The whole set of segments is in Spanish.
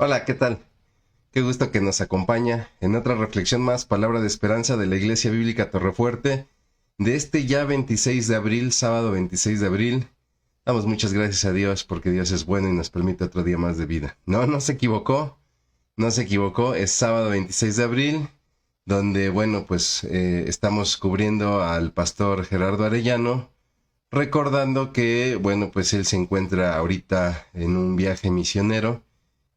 Hola, ¿qué tal? Qué gusto que nos acompaña en otra reflexión más, palabra de esperanza de la Iglesia Bíblica Torrefuerte, de este ya 26 de abril, sábado 26 de abril. Damos muchas gracias a Dios porque Dios es bueno y nos permite otro día más de vida. No se equivocó, no se equivocó, es sábado 26 de abril, donde, bueno, pues estamos cubriendo al pastor Gerardo Arellano, recordando que, bueno, pues él se encuentra ahorita en un viaje misionero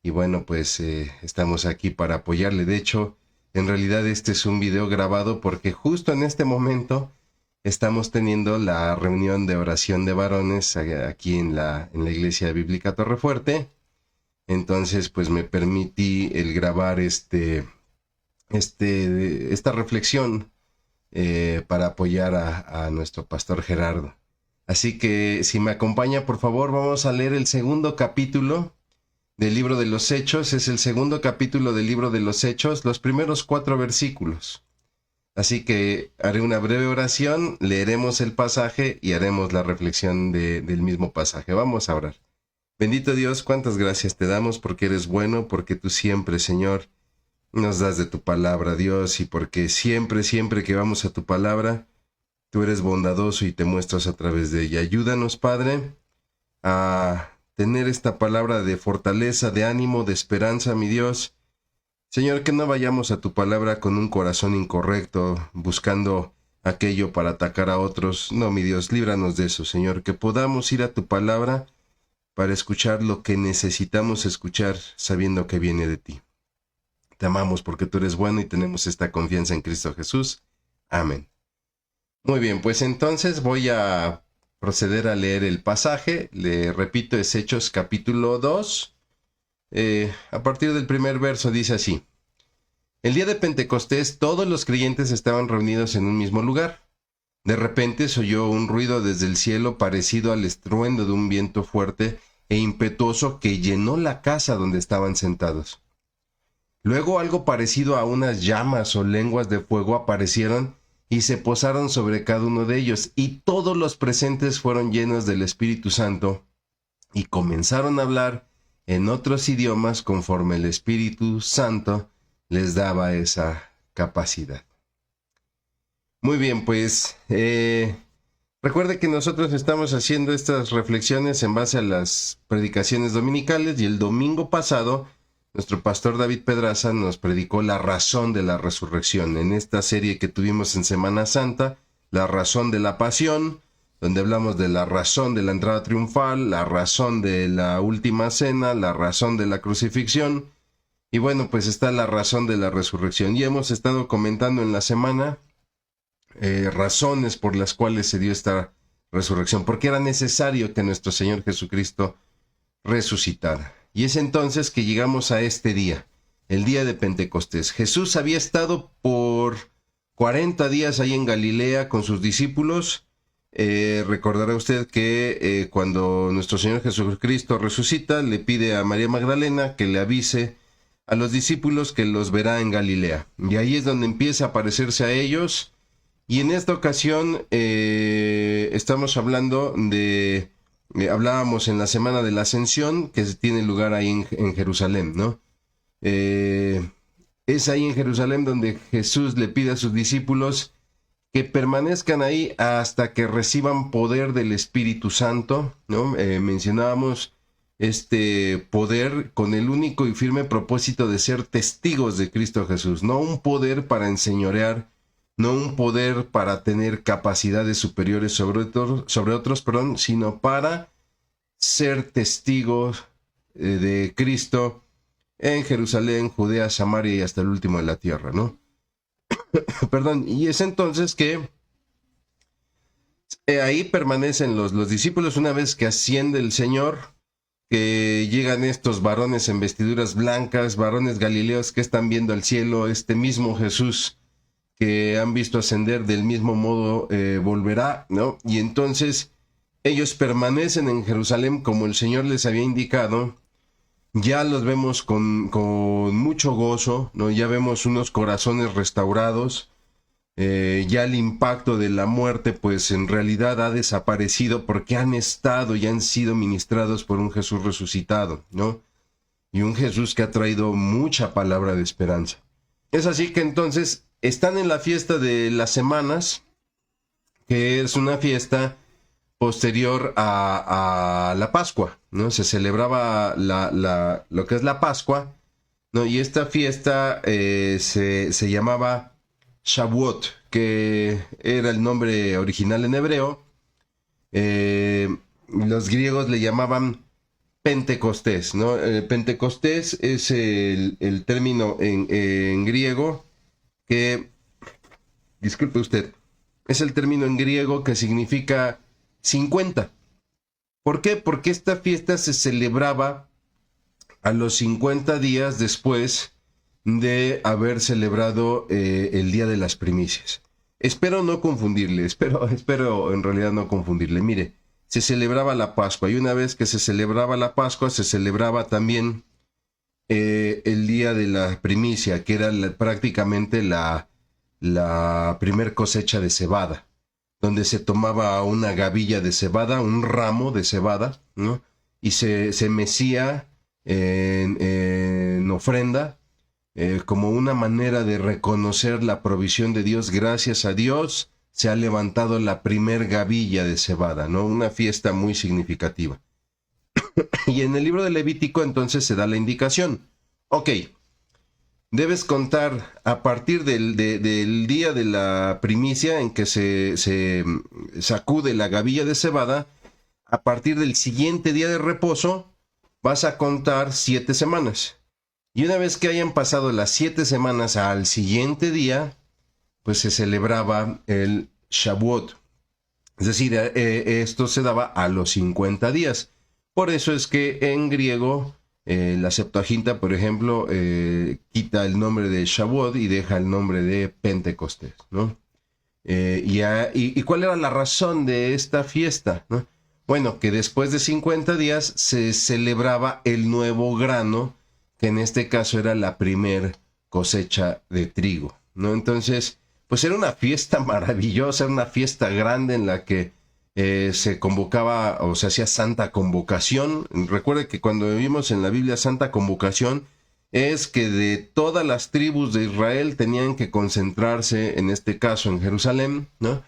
y bueno, pues estamos aquí para apoyarle. De hecho, en realidad este es un video grabado porque justo en este momento estamos teniendo la reunión de oración de varones aquí en la Iglesia Bíblica Torrefuerte. Entonces, pues me permití el grabar esta reflexión para apoyar a nuestro pastor Gerardo. Así que si me acompaña, por favor, vamos a leer el segundo capítulo del libro de los Hechos. Es el segundo capítulo del libro de los Hechos, los primeros 4 versículos. Así que haré una breve oración, leeremos el pasaje y haremos la reflexión del mismo pasaje. Vamos a orar. Bendito Dios, cuántas gracias te damos porque eres bueno, porque tú siempre, Señor, nos das de tu palabra, Dios, y porque siempre que vamos a tu palabra, tú eres bondadoso y te muestras a través de ella. Ayúdanos, Padre, a tener esta palabra de fortaleza, de ánimo, de esperanza, mi Dios. Señor, que no vayamos a tu palabra con un corazón incorrecto, buscando aquello para atacar a otros. No, mi Dios, líbranos de eso, Señor, que podamos ir a tu palabra para escuchar lo que necesitamos escuchar, sabiendo que viene de ti. Te amamos porque tú eres bueno y tenemos esta confianza en Cristo Jesús. Amén. Muy bien, pues entonces voy a proceder a leer el pasaje. Le repito, es Hechos capítulo 2. A partir del primer verso dice así: El día de Pentecostés todos los creyentes estaban reunidos en un mismo lugar. De repente se oyó un ruido desde el cielo parecido al estruendo de un viento fuerte e impetuoso que llenó la casa donde estaban sentados. Luego algo parecido a unas llamas o lenguas de fuego aparecieron y se posaron sobre cada uno de ellos, y todos los presentes fueron llenos del Espíritu Santo y comenzaron a hablar en otros idiomas conforme el Espíritu Santo les daba esa capacidad. Muy bien, pues recuerde que nosotros estamos haciendo estas reflexiones en base a las predicaciones dominicales, y el domingo pasado nuestro pastor David Pedraza nos predicó la razón de la resurrección en esta serie que tuvimos en Semana Santa, la razón de la pasión, donde hablamos de la razón de la entrada triunfal, la razón de la última cena, la razón de la crucifixión, y bueno, pues está la razón de la resurrección. Y hemos estado comentando en la semana razones por las cuales se dio esta resurrección, porque era necesario que nuestro Señor Jesucristo resucitara. Y es entonces que llegamos a este día, el día de Pentecostés. Jesús había estado por 40 días ahí en Galilea con sus discípulos. Recordará usted que cuando nuestro Señor Jesucristo resucita, le pide a María Magdalena que le avise a los discípulos que los verá en Galilea. Y ahí es donde empieza a aparecerse a ellos. Y en esta ocasión estamos hablando de... hablábamos en la semana de la Ascensión, que tiene lugar ahí en Jerusalén, ¿no? Es ahí en Jerusalén donde Jesús le pide a sus discípulos que permanezcan ahí hasta que reciban poder del Espíritu Santo, ¿no? Mencionábamos este poder con el único y firme propósito de ser testigos de Cristo Jesús, no un poder para enseñorear, no un poder para tener capacidades superiores sobre otros, sino para ser testigos de Cristo en Jerusalén, Judea, Samaria y hasta el último de la tierra, ¿no? Perdón, y es entonces que ahí permanecen los discípulos una vez que asciende el Señor, que llegan estos varones en vestiduras blancas, varones galileos que están viendo al cielo, este mismo Jesús que han visto ascender, del mismo modo volverá, ¿no? Y entonces ellos permanecen en Jerusalén como el Señor les había indicado. Ya los vemos con mucho gozo, ¿no? Ya vemos unos corazones restaurados. Ya el impacto de la muerte, pues en realidad ha desaparecido porque han estado y han sido ministrados por un Jesús resucitado, ¿no? y un Jesús que ha traído mucha palabra de esperanza. Es así que entonces están en la fiesta de las semanas, que es una fiesta posterior a la Pascua, ¿no? Se celebraba lo que es la Pascua, ¿no? Y esta fiesta se llamaba Shavuot, que era el nombre original en hebreo. Los griegos le llamaban Pentecostés, ¿no? Pentecostés es el término en griego que, disculpe usted, es el término en griego que significa 50. ¿Por qué? Porque esta fiesta se celebraba a los 50 días después de haber celebrado el Día de las Primicias. Espero no confundirle, espero en realidad no confundirle. Mire, se celebraba la Pascua y una vez que se celebraba la Pascua se celebraba también el Día de la Primicia, que era prácticamente la primer cosecha de cebada, donde se tomaba una gavilla de cebada, un ramo de cebada, ¿no? Y se mecía en ofrenda, como una manera de reconocer la provisión de Dios. Gracias a Dios se ha levantado la primer gavilla de cebada, ¿no? Una fiesta muy significativa. Y en el libro de Levítico entonces se da la indicación. Ok, debes contar a partir del día de la primicia en que se sacude la gavilla de cebada. A partir del siguiente día de reposo vas a contar 7 semanas. Y una vez que hayan pasado las 7 semanas al siguiente día, pues se celebraba el Shavuot. Es decir, esto se daba a los 50 días. Por eso es que en griego la Septuaginta, por ejemplo, quita el nombre de Shavuot y deja el nombre de Pentecostés, ¿no? ¿Y cuál era la razón de esta fiesta, ¿no? Bueno, que después de 50 días se celebraba el nuevo grano, que en este caso era la primer cosecha de trigo, ¿no? Entonces, pues era una fiesta maravillosa, una fiesta grande en la que se convocaba o se hacía santa convocación. Recuerde que cuando vimos en la Biblia santa convocación es que de todas las tribus de Israel tenían que concentrarse, en este caso en Jerusalén, ¿no?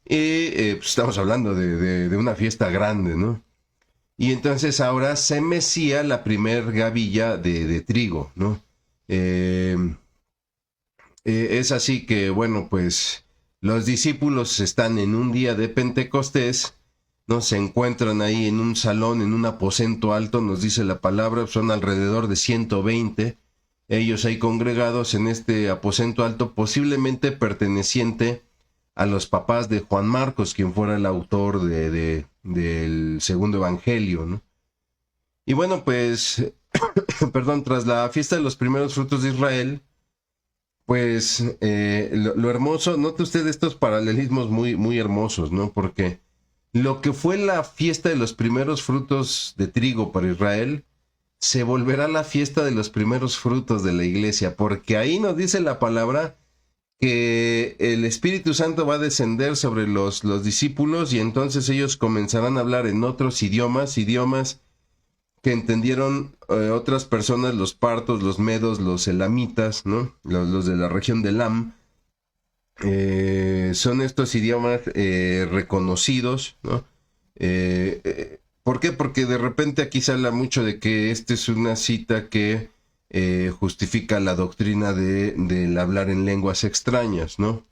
Y pues estamos hablando de una fiesta grande, ¿no? Y entonces ahora se mecía la primer gavilla de trigo, ¿no? Es así que, bueno, pues los discípulos están en un día de Pentecostés, ¿no? Se encuentran ahí en un salón, en un aposento alto, nos dice la palabra, son alrededor de 120, ellos ahí congregados en este aposento alto, posiblemente perteneciente a los papás de Juan Marcos, quien fuera el autor del segundo evangelio, ¿no? Y bueno, pues, perdón, tras la fiesta de los primeros frutos de Israel, pues lo hermoso, note usted estos paralelismos muy, muy hermosos, ¿no? Porque lo que fue la fiesta de los primeros frutos de trigo para Israel, se volverá la fiesta de los primeros frutos de la iglesia, porque ahí nos dice la palabra que el Espíritu Santo va a descender sobre los discípulos y entonces ellos comenzarán a hablar en otros idiomas que entendieron otras personas, los partos, los medos, los elamitas, ¿no? Los de la región de Elam. Son estos idiomas reconocidos, ¿no? ¿Por qué? Porque de repente aquí se habla mucho de que esta es una cita que justifica la doctrina del hablar en lenguas extrañas, ¿no?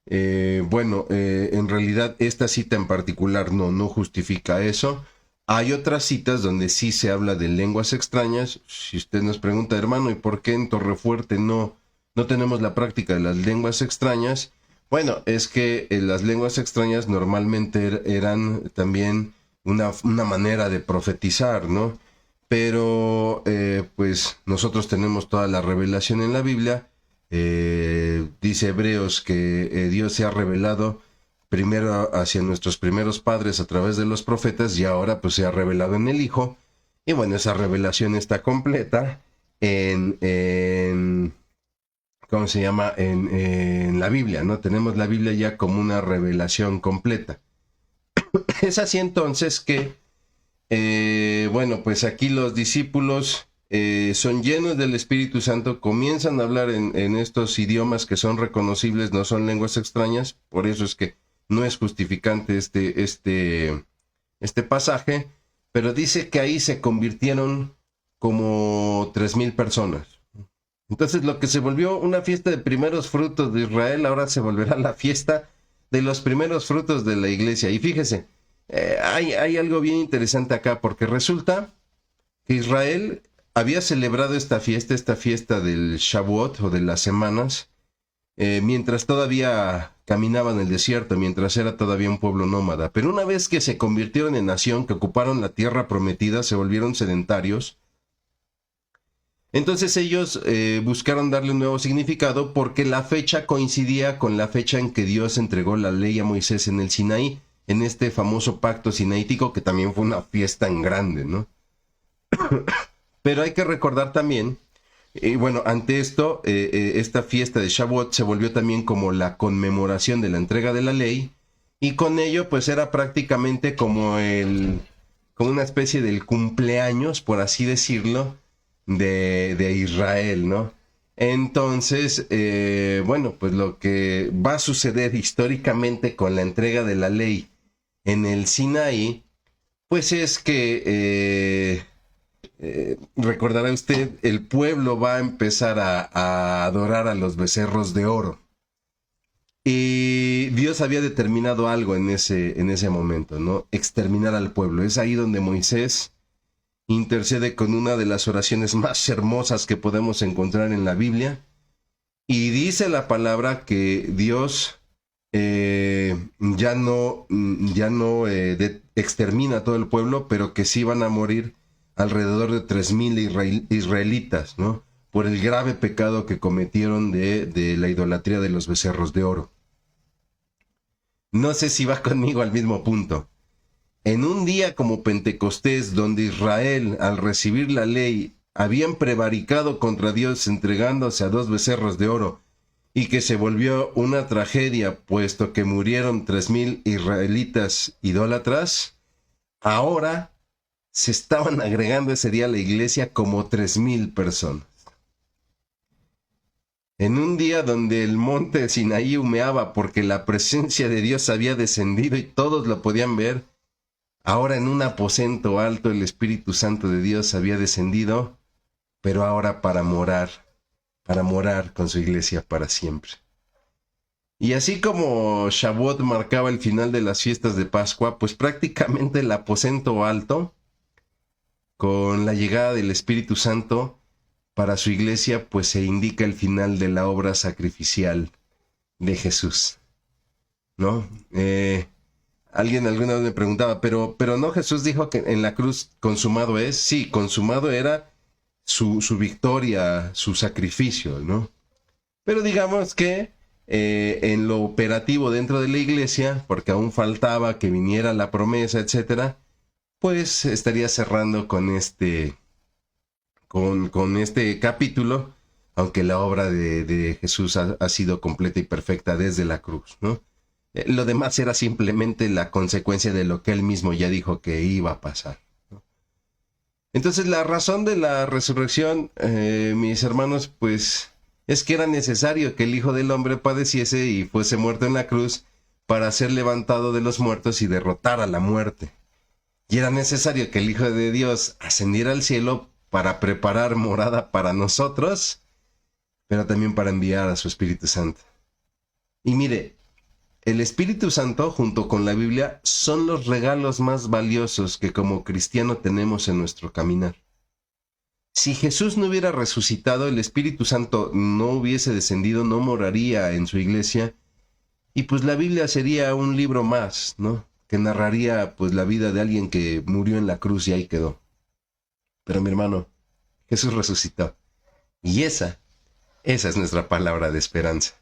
En realidad esta cita en particular no justifica eso. Hay otras citas donde sí se habla de lenguas extrañas. Si usted nos pregunta, hermano, ¿y por qué en Torrefuerte no tenemos la práctica de las lenguas extrañas? Bueno, es que las lenguas extrañas normalmente eran también una manera de profetizar, ¿no? Pero pues nosotros tenemos toda la revelación en la Biblia. Dice Hebreos que Dios se ha revelado primero hacia nuestros primeros padres a través de los profetas y ahora pues se ha revelado en el Hijo. Y bueno, esa revelación está completa ¿cómo se llama? En la Biblia, ¿no? Tenemos la Biblia ya como una revelación completa. Es así entonces que, pues aquí los discípulos son llenos del Espíritu Santo, comienzan a hablar en estos idiomas que son reconocibles, no son lenguas extrañas, por eso es que no es justificante este pasaje, pero dice que ahí se convirtieron como 3,000 personas. Entonces lo que se volvió una fiesta de primeros frutos de Israel, ahora se volverá la fiesta de los primeros frutos de la iglesia. Y fíjese, hay algo bien interesante acá, porque resulta que Israel había celebrado esta fiesta del Shavuot o de las semanas, mientras todavía caminaba en el desierto, mientras era todavía un pueblo nómada. Pero una vez que se convirtieron en nación, que ocuparon la tierra prometida, se volvieron sedentarios. Entonces ellos buscaron darle un nuevo significado porque la fecha coincidía con la fecha en que Dios entregó la ley a Moisés en el Sinaí, en este famoso pacto sinaítico, que también fue una fiesta en grande, ¿no? Pero hay que recordar también, bueno, ante esto, esta fiesta de Shavuot se volvió también como la conmemoración de la entrega de la ley, y con ello pues era prácticamente como una especie del cumpleaños, por así decirlo, de Israel, ¿no? Entonces, bueno, pues lo que va a suceder históricamente con la entrega de la ley en el Sinaí, pues es que recordará usted, el pueblo va a empezar a adorar a los becerros de oro. Y Dios había determinado algo en ese momento, ¿no? Exterminar al pueblo. Es ahí donde Moisés intercede con una de las oraciones más hermosas que podemos encontrar en la Biblia. Y dice la palabra que Dios ya no extermina a todo el pueblo, pero que sí van a morir alrededor de 3,000 israelitas, ¿no? Por el grave pecado que cometieron de la idolatría de los becerros de oro. No sé si va conmigo al mismo punto. En un día como Pentecostés, donde Israel, al recibir la ley, habían prevaricado contra Dios entregándose a 2 becerros de oro, y que se volvió una tragedia, puesto que murieron 3,000 israelitas idólatras, ahora se estaban agregando ese día a la iglesia como 3,000 personas. En un día donde el monte Sinaí humeaba porque la presencia de Dios había descendido y todos lo podían ver, ahora en un aposento alto el Espíritu Santo de Dios había descendido, pero ahora para morar con su iglesia para siempre. Y así como Shavuot marcaba el final de las fiestas de Pascua, pues prácticamente el aposento alto, con la llegada del Espíritu Santo para su iglesia, pues se indica el final de la obra sacrificial de Jesús, ¿no? Alguien alguna vez me preguntaba, pero no, Jesús dijo que en la cruz consumado es. Sí, consumado era su victoria, su sacrificio, ¿no? Pero digamos que en lo operativo dentro de la iglesia, porque aún faltaba que viniera la promesa, etcétera, pues estaría cerrando con este capítulo, aunque la obra de Jesús ha sido completa y perfecta desde la cruz, ¿no? Lo demás era simplemente la consecuencia de lo que él mismo ya dijo que iba a pasar, ¿no? Entonces la razón de la resurrección, mis hermanos, pues es que era necesario que el Hijo del Hombre padeciese y fuese muerto en la cruz para ser levantado de los muertos y derrotar a la muerte. Y era necesario que el Hijo de Dios ascendiera al cielo para preparar morada para nosotros, pero también para enviar a su Espíritu Santo. Y mire, el Espíritu Santo junto con la Biblia son los regalos más valiosos que como cristiano tenemos en nuestro caminar. Si Jesús no hubiera resucitado, el Espíritu Santo no hubiese descendido, no moraría en su iglesia, y pues la Biblia sería un libro más, ¿no? Que narraría pues la vida de alguien que murió en la cruz y ahí quedó. Pero mi hermano, Jesús resucitó. Y esa es nuestra palabra de esperanza.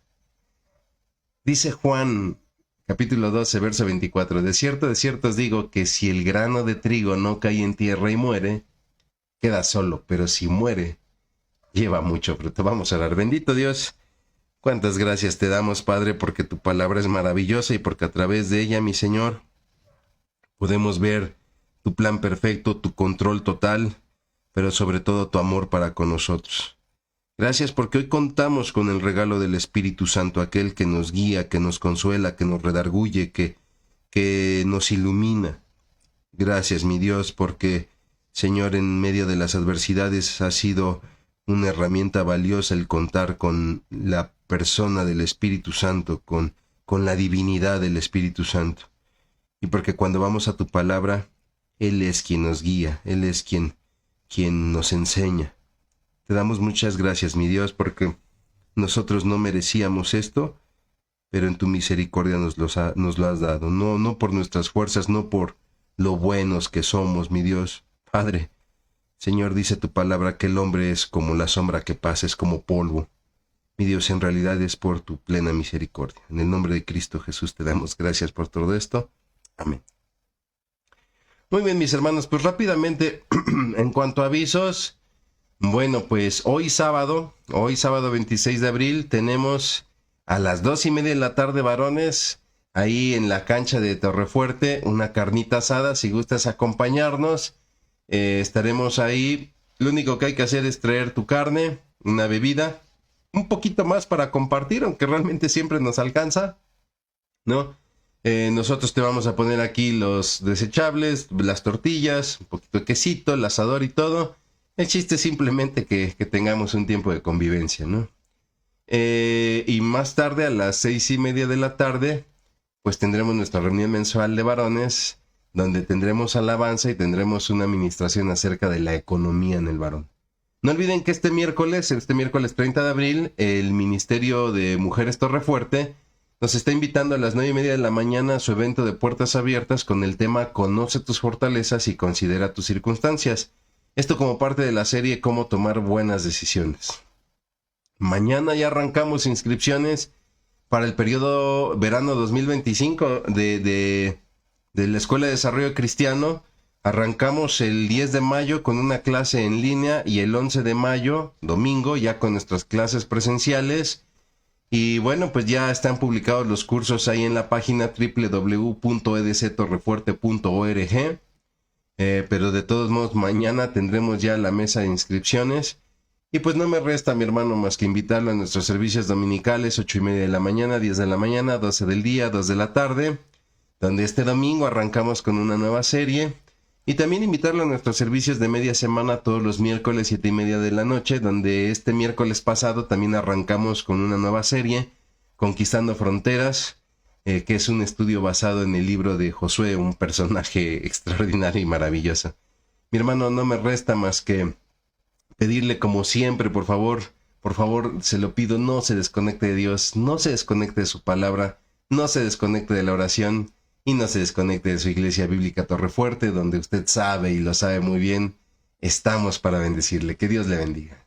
Dice Juan, capítulo 12, verso 24, de cierto os digo que si el grano de trigo no cae en tierra y muere, queda solo, pero si muere, lleva mucho fruto. Vamos a orar. Bendito Dios, cuántas gracias te damos, Padre, porque tu palabra es maravillosa y porque a través de ella, mi Señor, podemos ver tu plan perfecto, tu control total, pero sobre todo tu amor para con nosotros. Gracias porque hoy contamos con el regalo del Espíritu Santo, aquel que nos guía, que nos consuela, que nos redarguye, que nos ilumina. Gracias, mi Dios, porque, Señor, en medio de las adversidades ha sido una herramienta valiosa el contar con la persona del Espíritu Santo, con la divinidad del Espíritu Santo. Y porque cuando vamos a tu palabra, Él es quien nos guía, Él es quien nos enseña. Te damos muchas gracias, mi Dios, porque nosotros no merecíamos esto, pero en tu misericordia nos lo has dado. No por nuestras fuerzas, no por lo buenos que somos, mi Dios. Padre, Señor, dice tu palabra que el hombre es como la sombra que pasa, es como polvo. Mi Dios, en realidad es por tu plena misericordia. En el nombre de Cristo Jesús te damos gracias por todo esto. Amén. Muy bien, mis hermanos, pues rápidamente, en cuanto a avisos, bueno, pues hoy sábado 26 de abril, tenemos a las 2:30 de la tarde, varones, ahí en la cancha de Torrefuerte, una carnita asada. Si gustas acompañarnos, estaremos ahí. Lo único que hay que hacer es traer tu carne, una bebida, un poquito más para compartir, aunque realmente siempre nos alcanza, ¿no? Nosotros te vamos a poner aquí los desechables, las tortillas, un poquito de quesito, el asador y todo. El chiste es simplemente que tengamos un tiempo de convivencia, ¿no? Y más tarde, a las 6:30 de la tarde, pues tendremos nuestra reunión mensual de varones, donde tendremos alabanza y tendremos una administración acerca de la economía en el varón. No olviden que este miércoles 30 de abril, el Ministerio de Mujeres Torrefuerte nos está invitando a las 9:30 de la mañana a su evento de puertas abiertas con el tema Conoce tus fortalezas y considera tus circunstancias. Esto como parte de la serie Cómo tomar buenas decisiones. Mañana ya arrancamos inscripciones para el periodo verano 2025 de la Escuela de Desarrollo Cristiano. Arrancamos el 10 de mayo con una clase en línea y el 11 de mayo, domingo, ya con nuestras clases presenciales. Y bueno, pues ya están publicados los cursos ahí en la página www.edctorrefuerte.org. Pero de todos modos, mañana tendremos ya la mesa de inscripciones. Y pues no me resta, mi hermano, más que invitarlo a nuestros servicios dominicales, 8:30 de la mañana, 10 de la mañana, 12 del día, 2 de la tarde, donde este domingo arrancamos con una nueva serie. Y también invitarlo a nuestros servicios de media semana todos los miércoles 7:30 de la noche, donde este miércoles pasado también arrancamos con una nueva serie, Conquistando Fronteras, que es un estudio basado en el libro de Josué, un personaje extraordinario y maravilloso. Mi hermano, no me resta más que pedirle como siempre, por favor, se lo pido, no se desconecte de Dios, no se desconecte de su palabra, no se desconecte de la oración, y no se desconecte de su Iglesia Bíblica Torrefuerte, donde usted sabe y lo sabe muy bien, estamos para bendecirle. Que Dios le bendiga.